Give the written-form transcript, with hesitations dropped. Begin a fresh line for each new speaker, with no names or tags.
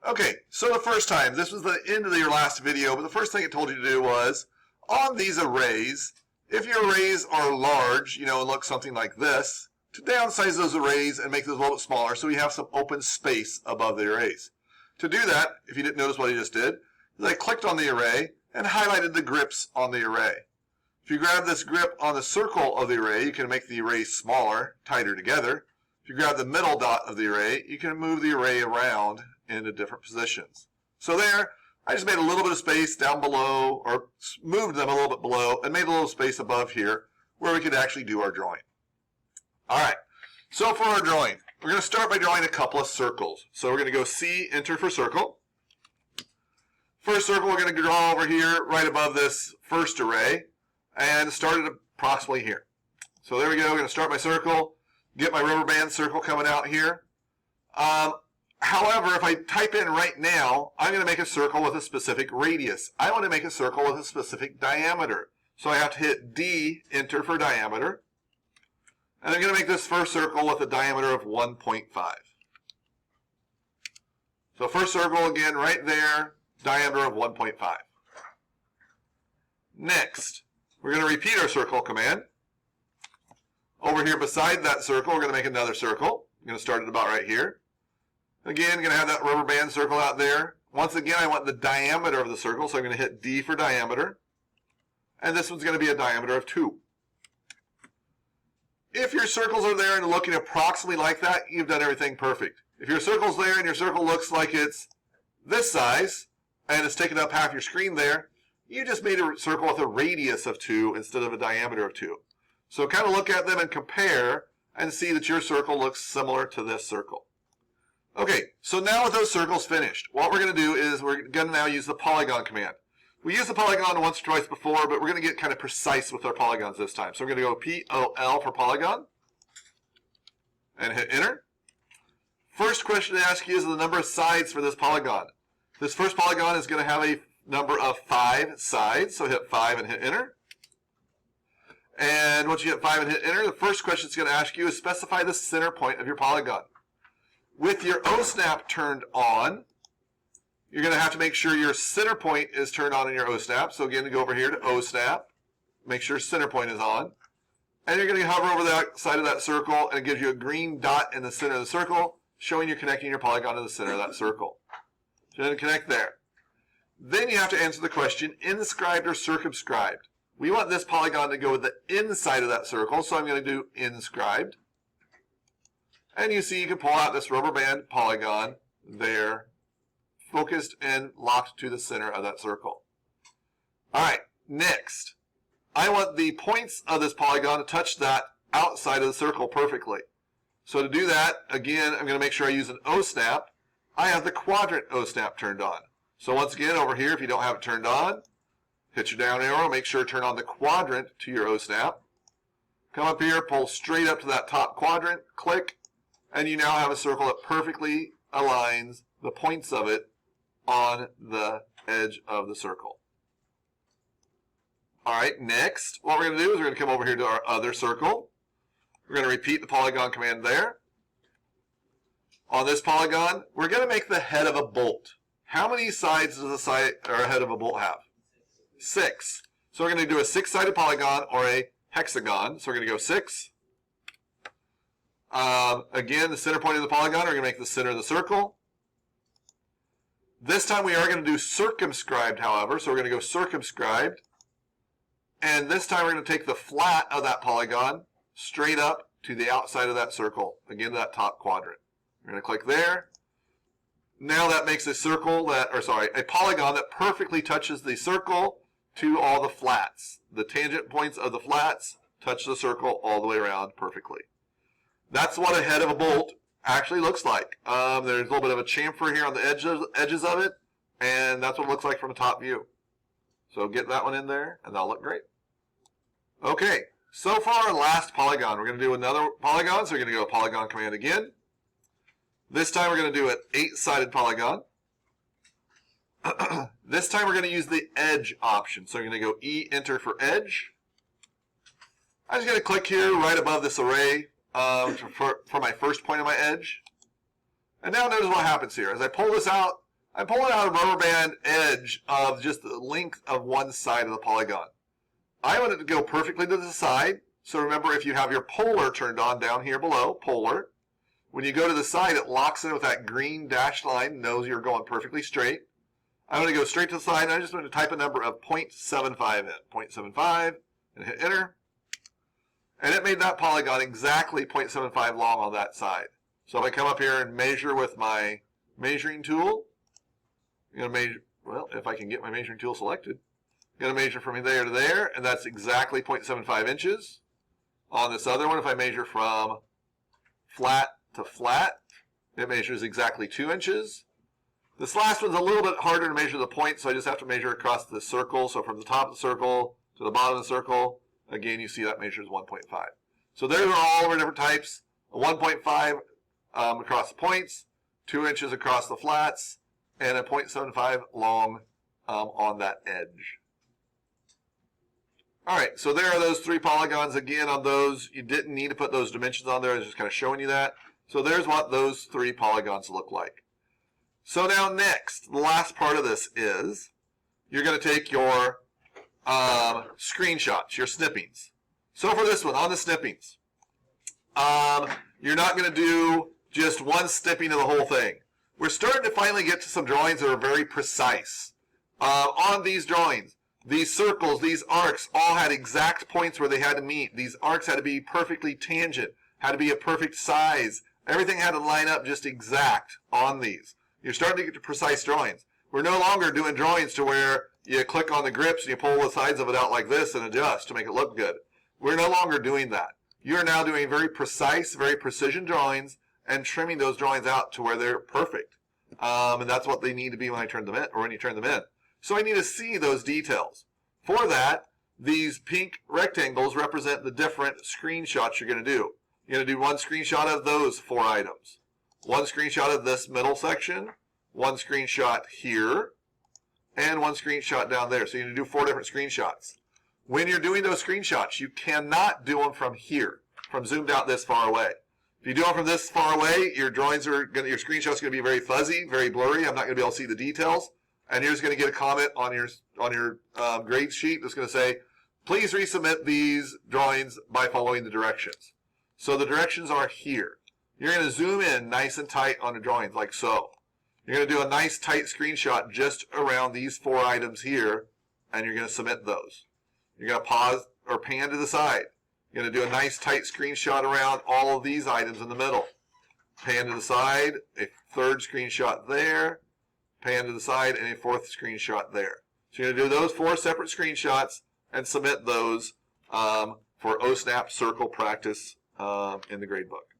Okay, so the first time, this was the end of your last video, but the first thing it told you to do was, on these arrays, if your arrays are large, and look something like this, to downsize those arrays and make those a little bit smaller so you have some open space above the arrays. To do that, if you didn't notice what I just did, is I clicked on the array and highlighted the grips on the array. If you grab this grip on the circle of the array, you can make the array smaller, tighter together. If you grab the middle dot of the array, you can move the array around into different positions. So there, I just made a little bit of space down below, or moved them a little bit below, and made a little space above here where we could actually do our drawing. All right, so for our drawing, we're going to start by drawing a couple of circles. So we're going to go C, enter for circle. First circle we're going to draw over here right above this first array, and start it approximately here. So there we go, I'm going to start my circle, get my rubber band circle coming out here. However, if I type in right now, I'm going to make a circle with a specific radius. I want to make a circle with a specific diameter. So I have to hit D, enter for diameter. And I'm going to make this first circle with a diameter of 1.5. So first circle again right there, diameter of 1.5. Next, we're going to repeat our circle command. Over here beside that circle, we're going to make another circle. I'm going to start it about right here. Again, I'm going to have that rubber band circle out there. Once again, I want the diameter of the circle, so I'm going to hit D for diameter. And this one's going to be a diameter of 2. If your circles are there and looking approximately like that, you've done everything perfect. If your circle's there and your circle looks like it's this size, and it's taken up half your screen there, you just made a circle with a radius of 2 instead of a diameter of 2. So kind of look at them and compare and see that your circle looks similar to this circle. Okay, so now with those circles finished, what we're going to do is we're going to now use the polygon command. We used the polygon once or twice before, but we're going to get kind of precise with our polygons this time. So we're going to go P-O-L for polygon and hit enter. First question to ask you is the number of sides for this polygon. This first polygon is going to have a number of 5 sides, so hit 5 and hit enter. And once you hit 5 and hit enter, the first question it's going to ask you is specify the center point of your polygon. With your Osnap turned on, you're going to have to make sure your center point is turned on in your Osnap. So again, go over here to Osnap, make sure center point is on. And you're going to hover over the side of that circle, and it gives you a green dot in the center of the circle, showing you're connecting your polygon to the center of that circle. So you're going to connect there. Then you have to answer the question, inscribed or circumscribed. We want this polygon to go with the inside of that circle, so I'm going to do inscribed. And you see you can pull out this rubber band polygon there, focused and locked to the center of that circle. All right, next, I want the points of this polygon to touch that outside of the circle perfectly. So to do that, again, I'm going to make sure I use an Osnap. I have the quadrant Osnap turned on. So once again, over here, if you don't have it turned on, hit your down arrow, make sure to turn on the quadrant to your Osnap. Come up here, pull straight up to that top quadrant, click, and you now have a circle that perfectly aligns the points of it on the edge of the circle. All right, next, what we're going to do is we're going to come over here to our other circle. We're going to repeat the polygon command there. On this polygon, we're going to make the head of a bolt. How many sides does a head of a bolt have? 6. So we're going to do a 6-sided polygon or a hexagon. So we're going to go 6. Again, the center point of the polygon, we're going to make the center of the circle. This time we are going to do circumscribed, however, so we're going to go circumscribed. And this time we're going to take the flat of that polygon straight up to the outside of that circle, again, that top quadrant. We're going to click there. Now that makes a circle a polygon that perfectly touches the circle to all the flats. The tangent points of the flats touch the circle all the way around perfectly. That's what a head of a bolt actually looks like. There's a little bit of a chamfer here on the edges of it, and that's what it looks like from a top view. So get that one in there, and that'll look great. Okay, so for our last polygon, we're going to do another polygon, so we're going to go polygon command again. This time we're going to do an 8-sided polygon. This time we're going to use the edge option. So we're going to go E, enter for edge. I'm just going to click here right above this array for my first point of my edge. And now notice what happens here. As I pull this out, I'm pulling out a rubber band edge of just the length of one side of the polygon. I want it to go perfectly to the side. So remember, if you have your polar turned on down here below, polar, when you go to the side, it locks in with that green dashed line, knows you're going perfectly straight. I'm going to go straight to the side, and I'm just going to type a number of 0.75 in. 0.75, and hit enter. And it made that polygon exactly 0.75 long on that side. So if I come up here and measure with my measuring tool, I'm going to measure, well, if I can get my measuring tool selected, I'm going to measure from there to there, and that's exactly 0.75 inches. On this other one, if I measure from flat to flat, it measures exactly 2 inches. This last one's a little bit harder to measure the point, so I just have to measure across the circle. So from the top of the circle to the bottom of the circle, again, you see that measures 1.5. So there are all of our different types. A 1.5 across the points, 2 inches across the flats, and a 0.75 long on that edge. All right, so there are those 3 polygons. Again, on those, you didn't need to put those dimensions on there. I was just kind of showing you that. So there's what those 3 polygons look like. So now next, the last part of this is you're going to take your screenshots, your snippings. So for this one, on the snippings, you're not going to do just one snipping of the whole thing. We're starting to finally get to some drawings that are very precise. On these drawings, these circles, these arcs, all had exact points where they had to meet. These arcs had to be perfectly tangent, had to be a perfect size. Everything had to line up just exact on these. You're starting to get to precise drawings. We're no longer doing drawings to where you click on the grips and you pull the sides of it out like this and adjust to make it look good. We're no longer doing that. You're now doing very precise, very precision drawings and trimming those drawings out to where they're perfect. And that's what they need to be when I turn them in, or when you turn them in. So I need to see those details. For that, these pink rectangles represent the different screenshots you're going to do. You're going to do one screenshot of those 4 items. One screenshot of this middle section, one screenshot here, and one screenshot down there. So you're going to do 4 different screenshots. When you're doing those screenshots, you cannot do them from here, from zoomed out this far away. If you do them from this far away, your drawings are going to, your screenshots are going to be very fuzzy, very blurry. I'm not going to be able to see the details. And you're just going to get a comment on your grade sheet that's going to say, please resubmit these drawings by following the directions. So the directions are here. You're going to zoom in nice and tight on the drawings, like so. You're going to do a nice tight screenshot just around these 4 items here, and you're going to submit those. You're going to pause or pan to the side. You're going to do a nice tight screenshot around all of these items in the middle. Pan to the side, a 3rd screenshot there, pan to the side, and a 4th screenshot there. So you're going to do those 4 separate screenshots and submit those for Osnap Circle Practice in the gradebook.